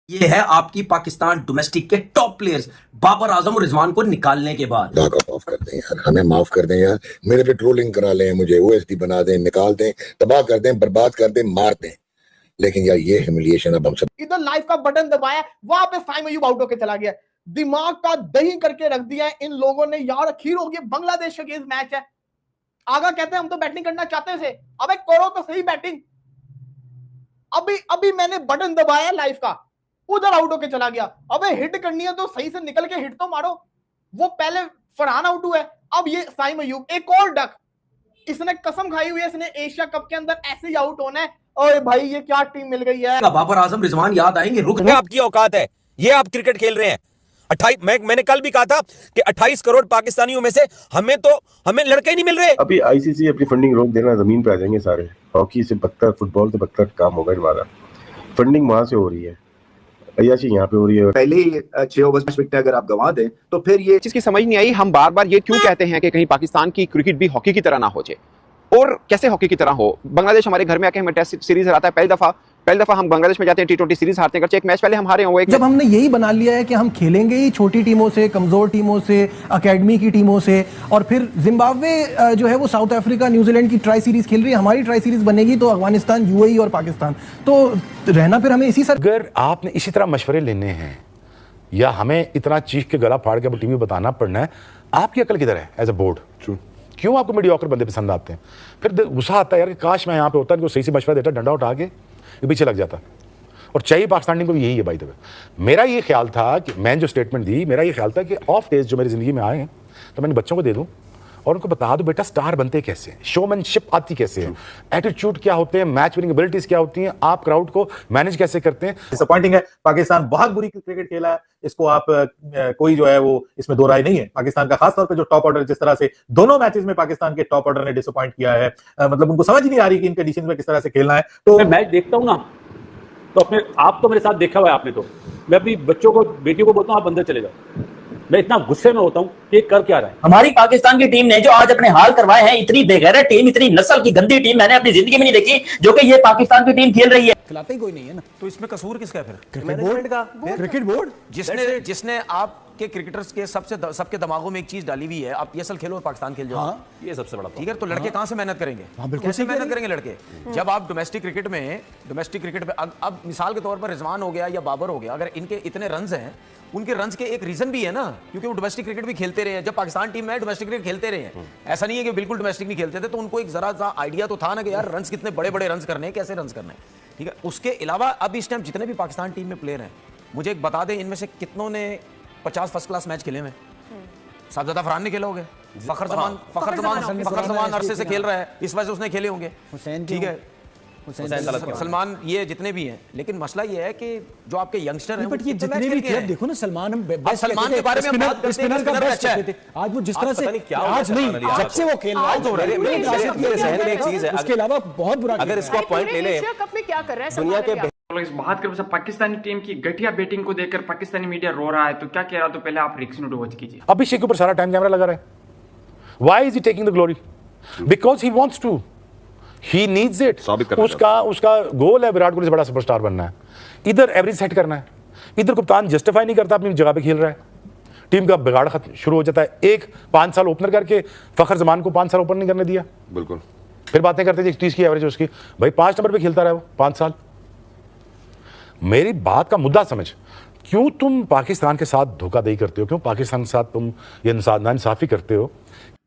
ये है आपकी पाकिस्तान डोमेस्टिक के टॉप प्लेयर्स बाबर आजम और रिजवान को निकालने के बाद। माफ कर दें यार, हमें माफ कर दें यार, मेरे पे ट्रोलिंग करा लें, मुझे ओएसडी बना दें, निकाल दें, तबाह कर दें, बर्बाद कर दें, मार दें, लेकिन यार ये ह्यूमिलिएशन अब हम सब। इधर लाइव का बटन दबाया, वहां पे साइम अयूब आउट होके चला गया। दिमाग का दही करके रख दिया है इन लोगों ने यार। अखीर हो गया, बांग्लादेश के अगेंस्ट मैच है। आगा कहते हैं हम तो बैटिंग करना चाहते थे, अबे करो तो सही बैटिंग। अभी मैंने बटन दबाया लाइव का, उधर आउट होके चला गया। अबे हिट करनी है तो सही से निकल के हिट तो मारो। वो पहले फरहान आउट हुआ है, अब ये साइम अयूब एक और डक। इसने कसम खाई हुई है इसने एशिया कप के अंदर ऐसे ही आउट होना है। ओए भाई ये क्या टीम मिल गई है। बाबर आजम रिजवान याद आएंगे। रुक आपकी औकात है, ये आप क्रिकेट खेल रहे हैं। 28 मैंने कल भी कहा था कि 28 करोड़ पाकिस्तानियों में से हमें लड़के नहीं मिल रहे। अभी आईसीसी अपनी फंडिंग रोक देना, जमीन पे आ जाएंगे सारे। हॉकी से बदतर, फुटबॉल से बदतर काम होगा हमारा। फंडिंग वहां से हो रही है, अय्याशी यहाँ पे हो रही है। पहले ही 6 ओवर में विकेट अगर आप गंवा दें तो फिर ये चीज की समझ नहीं आई। हम बार बार ये क्यों कहते हैं कि कहीं पाकिस्तान की क्रिकेट भी हॉकी की तरह ना हो जाए, और कैसे हॉकी की तरह हो। बांग्लादेश हमारे घर में आके हमें टेस्ट सीरीज हराता है। पहली दफा हम बांग्लादेश में जाते हैं, T20 सीरीज हारते हैं। एक मैच पहले हम हारे हुए। जब हमने यही बना लिया है कि हम खेलेंगे ही छोटी टीमों से, कमजोर टीमों से, एकेडमी की टीमों से, और फिर जिम्बाब्वे जो है वो साउथ अफ्रीका, न्यूजीलैंड की ट्राई सीरीज खेल रही है, हमारी ट्राई सीरीज बनेगी तो अफगानिस्तान, यूएई और पाकिस्तान, तो रहना फिर हमें इसी सर। अगर आपने इसी तरह मशवरे लेने हैं या हमें इतना चीख के गला फाड़ के अपनी टीम में बताना पड़ना है, आपकी अकल किधर है एज अ बोर्ड? क्यों आपको मीडियोकर बंदे पसंद आते हैं? फिर गुस्सा आता है यार कि काश मैं यहाँ पे होता, सही से मशवरा देता, डंडा उठा के पीछे लग जाता। और चाहिए पाकिस्तान टीम को भी यही है। बाय द वे, मेरा ये ख्याल था कि मैंने जो स्टेटमेंट दी, मेरा ये ख्याल था कि ऑफ डेज जो मेरी जिंदगी में आए हैं तो मैंने बच्चों को दे दूं और उनको बता दूं बेटा स्टार बनते कैसे हैं, शोमैनशिप आती कैसे है, एटीट्यूड क्या होते हैं, मैच विनिंग एबिलिटीज क्या होती हैं, आप क्राउड को मैनेज कैसे करते हैं। डिसअपॉइंटिंग है, पाकिस्तान बहुत बुरी क्रिकेट खेला है, इसको आप कोई जो है वो इसमें दो राय नहीं है। पाकिस्तान का खासतौर पे जो टॉप ऑर्डर, जिस तरह से दोनों मैचेस में पाकिस्तान के टॉप ऑर्डर ने डिसअपॉइंट किया है, मतलब उनको समझ नहीं आ रही कि इन कंडीशन में किस तरह से खेलना है। तो मैं मैच देखता हूँ ना, तो अपने आप तो मेरे साथ देखा हुआ है आपने, तो मैं अपनी बच्चों को, बेटियों को बोलता हूँ आप अंदर चले जाओ। मैं इतना गुस्से में होता हूँ कि कर क्या रहा है। हमारी पाकिस्तान की टीम ने जो आज अपने हाल करवाए हैं, इतनी बेगैरत टीम, इतनी नस्ल की गंदी टीम मैंने अपनी जिंदगी में नहीं देखी जो कि ये पाकिस्तान की टीम खेल रही है। खिलाते ही कोई नहीं है ना, तो इसमें कसूर किसका है फिर? क्रिकेट बोर्ड का। क्रिकेट बोर्ड जिसने आपके क्रिकेटर्स के सबके दिमागों में एक चीज डाली हुई है, आप PSL खेलो और पाकिस्तान खेल जाओ। हाँ, ये सबसे बड़ा ठीक है। तो लड़के कहां से मेहनत करेंगे? कैसे मेहनत करेंगे लड़के? जब आप डोमेस्टिक क्रिकेट में अब मिसाल के तौर पर रिजवान हो गया या बाबर हो गया, अगर इनके इतने रन्स हैं, उनके रन्स के एक रीजन भी है ना, क्योंकि वो डोमेस्टिक क्रिकेट भी खेलते रहे हैं। जब पाकिस्तान टीम में डोमेस्टिक क्रिकेट खेलते रहे हैं, ऐसा नहीं है कि बिल्कुल डोमेस्टिक नहीं खेलते थे, तो उनको एक जरा सा आइडिया तो था ना कि यार रन्स कितने बड़े बड़े रन्स करने हैं, कैसे रन्स करने हैं। ठीक है, उसके अलावा अब इस टाइम जितने भी पाकिस्तान टीम में प्लेयर हैं, मुझे एक बता दें इनमें से कितनों ने 50 फर्स्ट क्लास मैच खेले में? साहबजादा फरहान ने खेला होगा, फखर जमान अरसे से खेल रहा है, इस वजह से उसने खेले होंगे। ठीक है, सलमान, ये जितने भी हैं, लेकिन मसला ये है कि जो आपके यंगस्टर हैं, बट ये जितने भी थे, देखो ना सलमान के बारे में बात करते हैं, स्पिनर का अच्छा है। आज वो जिस तरह से आज नहीं, जब से वो खेल रहा है, मेरे जहन में एक चीज है, उसके अलावा बहुत बुरा। अगर इसको पॉइंट ले ले, कप में क्या कर रहा है दुनिया के इस बात कर पाकिस्तानी टीम की घटिया बैटिंग को देखकर पाकिस्तानी मीडिया रो रहा है, तो क्या कह रहा? तो पहले आप रिएक्शन वॉच कीजिए। अभिषेक के ऊपर सारा टाइम कैमरा लगा रहा है। Why is he taking the glory? Because he wants to, he needs it. उसका गोल है विराट कोहली से बड़ा सुपरस्टार बनना है। इधर एवरेज सेट करना है, इधर कप्तान जस्टिफाई नहीं करता अपनी जगह पे खेल रहा है, टीम का बिगाड़ खत्म शुरू हो जाता है। एक 5 साल ओपनर करके फखर जमान को 5 साल ओपनर नहीं करने दिया, बिल्कुल। फिर बातें करते थे 30 की एवरेज उसकी, भाई 5 नंबर पे खेलता रहा वो 5 साल। मेरी बात का मुद्दा समझ, क्यों तुम पाकिस्तान के साथ धोखाधड़ी करते हो? क्यों पाकिस्तान के साथ तुम ये नाइंसाफी करते हो?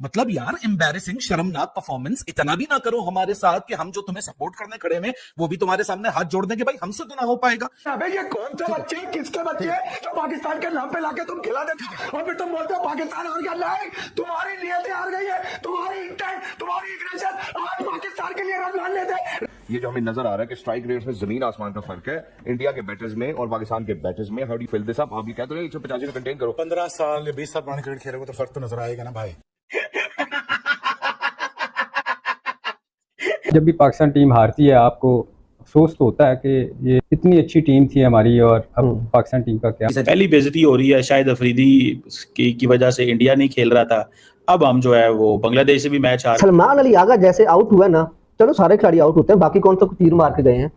मतलब यार एम्बैरेसिंग, शर्मनाक परफॉर्मेंस इतना भी ना करो हमारे साथ कि हम जो तुम्हें सपोर्ट करने खड़े में वो भी तुम्हारे सामने हाथ जोड़ देंगे। भाई हमसे तो ना हो पाएगा। अबे ये कौन सा बच्चे, किसके बच्चे जो पाकिस्तान के नाम पे लाके तुम खिला देते और फिर तुम बोलते हो पाकिस्तान हार गया? नहीं, तुम्हारी नीयतें हार गई है, तुम्हारी इंटेंट, तुम्हारी एग्रेशन आज पाकिस्तान के लिए रन मान लेते। ये जो हमें नजर आ रहा है कि स्ट्राइक रेट में जमीन आसमान का फर्क है इंडिया के बैटर्स में और पाकिस्तान के बैटर्स में। How do you feel this up? आप ये कहते हो 150 को कंटेन करो। 15 साल या 20 साल पुराने क्रिकेट खेलोगे तो फर्क तो नजर आएगा ना भाई। जब भी पाकिस्तान टीम हारती है, आपको अफसोस तो होता है कि ये इतनी अच्छी टीम थी हमारी और अब पाकिस्तान टीम का क्या। पहली बेइज्जती हो रही है, शायद अफरीदी की वजह से इंडिया नहीं खेल रहा था। अब हम जो है वो बांग्लादेश से भी मैच हार। सलमान अली आगा जैसे आउट हुआ ना, चलो सारे खिलाड़ी आउट होते हैं, बाकी कौन सा तीर मार के गए हैं,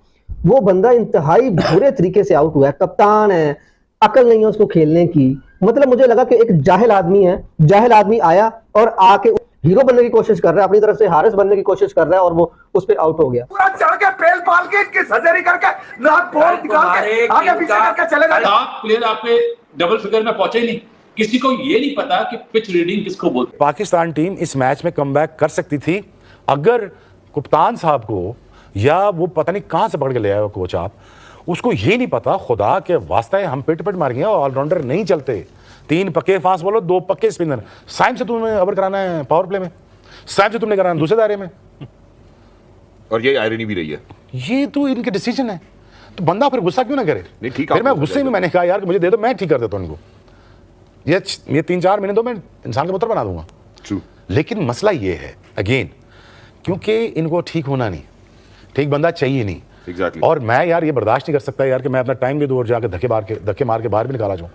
वो बंदा इंतहाई बुरे तरीके से आउट हुआ है, कप्तान है, अकल नहीं है उसको खेलने की। मतलब मुझे लगा कि एक जाहिल आदमी है, जाहिल आदमी आया और आके हीरो बनने की कोशिश कर रहा है, अपनी तरफ से हारिस बनने की कोशिश कर रहा है और वो उस पे आउट हो गया। पूरा चढ़ के पेल पाल के इनकी सर्जरी करके नाक बोल निकाल के आगे पीछे करके चले गए। आप प्लेयर आपके डबल फिगर में पहुंचे ही नहीं, किसी को ये नहीं पता कि पिच रीडिंग किसको बोलते। पाकिस्तान टीम इस मैच में कमबैक कर सकती थी अगर कप्तान साहब को, या वो पता नहीं कहां से पकड़ के ले आया कोच, आप उसको ये नहीं पता खुदा के वास्ते हम पिट पिट मार गए, ऑलराउंडर नहीं चलते, 3 पक्के फास्ट बॉलर 2 पक्के स्पिनर। साइम से तुम्हें ओवर कराना है पावर प्ले में, साइम से तुमने कराना दूसरे दायरे में, और ये आयरनी भी रही है। ये तो इनके डिसीजन है, तो बंदा फिर गुस्सा क्यों ना करे। नहीं ठीक, फिर मैं गुस्से में मैंने कहा यार मुझे दे दो, मैं ठीक कर देता हूं इनको, ये 3-4 महीने दो, मैं इंसान का पुत्र बना दूंगा। लेकिन मसला ये है अगेन, क्योंकि इनको ठीक होना नहीं, ठीक बंदा चाहिए नहीं। Exactly. और मैं यार ये बर्दाश्त नहीं कर सकता यार कि मैं अपना टाइम भी दूर और जाकर धक्के मार के बाहर भी निकाला जाऊं,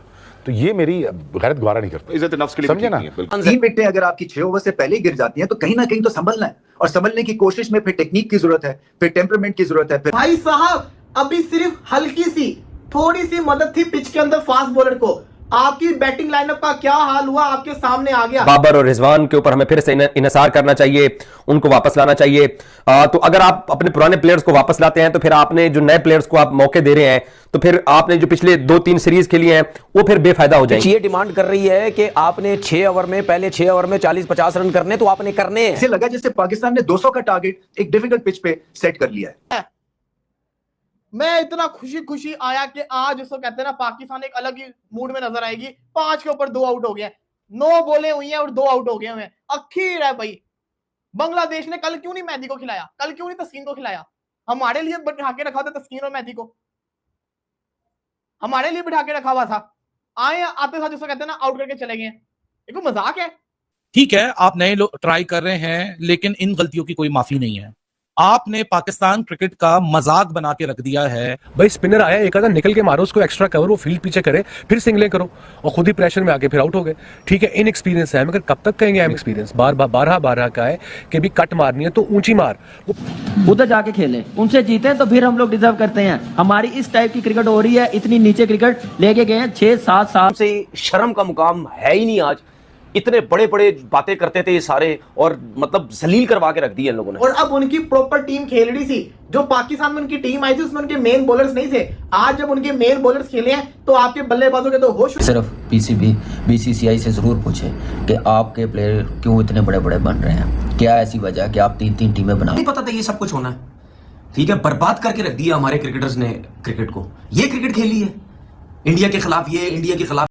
तो ये मेरी गैरत गवारा नहीं करता। इज्जत नफ्स के लिए समझे ना। 3 विकेटें अगर आपकी 6 ओवर से पहले गिर जाती हैं तो कहीं ना कहीं तो संभलना है, और संभलने की कोशिश में फिर टेक्निक की जरूरत है, फिर टेम्परामेंट की जरूरत है। फिर भाई साहब अभी सिर्फ हल्की सी थोड़ी सी मदद थी पिच के अंदर फास्ट बॉलर को, आपकी बैटिंग लाइनअप का क्या हाल हुआ आपके सामने आ गया। बाबर और रिजवान के ऊपर हमें फिर से इन्हिसार करना चाहिए, उनको वापस लाना चाहिए। तो अगर आप अपने पुराने प्लेयर्स को वापस लाते हैं तो फिर आपने जो नए प्लेयर्स को आप मौके दे रहे हैं, तो फिर आपने जो पिछले 2-3 सीरीज खेली हैं वो फिर बेफायदा हो जाएंगे। ये डिमांड कर रही है कि आपने 6 ओवर में, पहले 6 ओवर में 40-50 रन करने, तो आपने करने हैं। इसे लगा जैसे पाकिस्तान ने 200 का टारगेट एक डिफिकल्ट पिच पे सेट कर लिया है। मैं इतना खुशी आया कि आज उसको कहते हैं ना पाकिस्तान एक अलग ही मूड में नजर आएगी। 5 के ऊपर 2 आउट हो गए, 9 बॉलें हुई हैं और 2 आउट हो गए हैं। अखीर है भाई, बांग्लादेश ने कल क्यों नहीं मेहदी को खिलाया, कल क्यों नहीं तस्कीन को खिलाया? हमारे लिए बिठा के रखा था तस्कीन और मेहदी को, हमारे लिए बिठा के रखा हुआ था। आए आते साथ जिसको कहते हैं ना आउट करके चले गए। ये कोई मजाक है? ठीक है, आप नए लोग ट्राई कर रहे हैं, लेकिन इन गलतियों की कोई माफी नहीं है। आपने पाकिस्तान क्रिकेट का मजाक बना के रख दिया है। भाई स्पिनर आया, एक आधा निकल के मारो उसको, एक्स्ट्रा कवर, वो फील्ड पीछे करे, फिर सिंगलें करो, और खुद ही प्रेशर में आके फिर आउट हो गए। ठीक है, इन एक्सपीरियंस है, मगर कब तक कहेंगे हम एक्सपीरियंस? बारह का है कि भी कट मारनी है तो ऊंची मार, उधर जाके खेलें, उनसे जीते तो फिर हम लोग डिजर्व करते हैं। हमारी इस टाइप की क्रिकेट हो रही है, इतनी नीचे क्रिकेट लेके गए हैं 6-7 साल से। शर्म का मुकाम है ही नहीं आज, इतने बड़े बड़े बातें करते थे ये सारे, और मतलब जलील करवा के रख दिए इन लोगों ने। और अब उनकी प्रॉपर टीम खेल रही थी। जो पाकिस्तान में उनकी टीम आई थी उसमें उनके मेन बॉलर्स नहीं थे। आज जब उनके मेन बॉलर्स खेले हैं तो आपके बल्लेबाजों के तो होश। सिर्फ बीसीसीआई से जरूर पूछें कि आपके प्लेयर क्यों इतने बड़े बड़े बन रहे हैं, क्या ऐसी वजह कि आप 3-3 टीमें बना। नहीं पता था ये सब कुछ होना है, ठीक है, बर्बाद करके रख दिया हमारे क्रिकेटर्स ने क्रिकेट को। ये क्रिकेट खेली है इंडिया के खिलाफ, ये इंडिया के खिलाफ।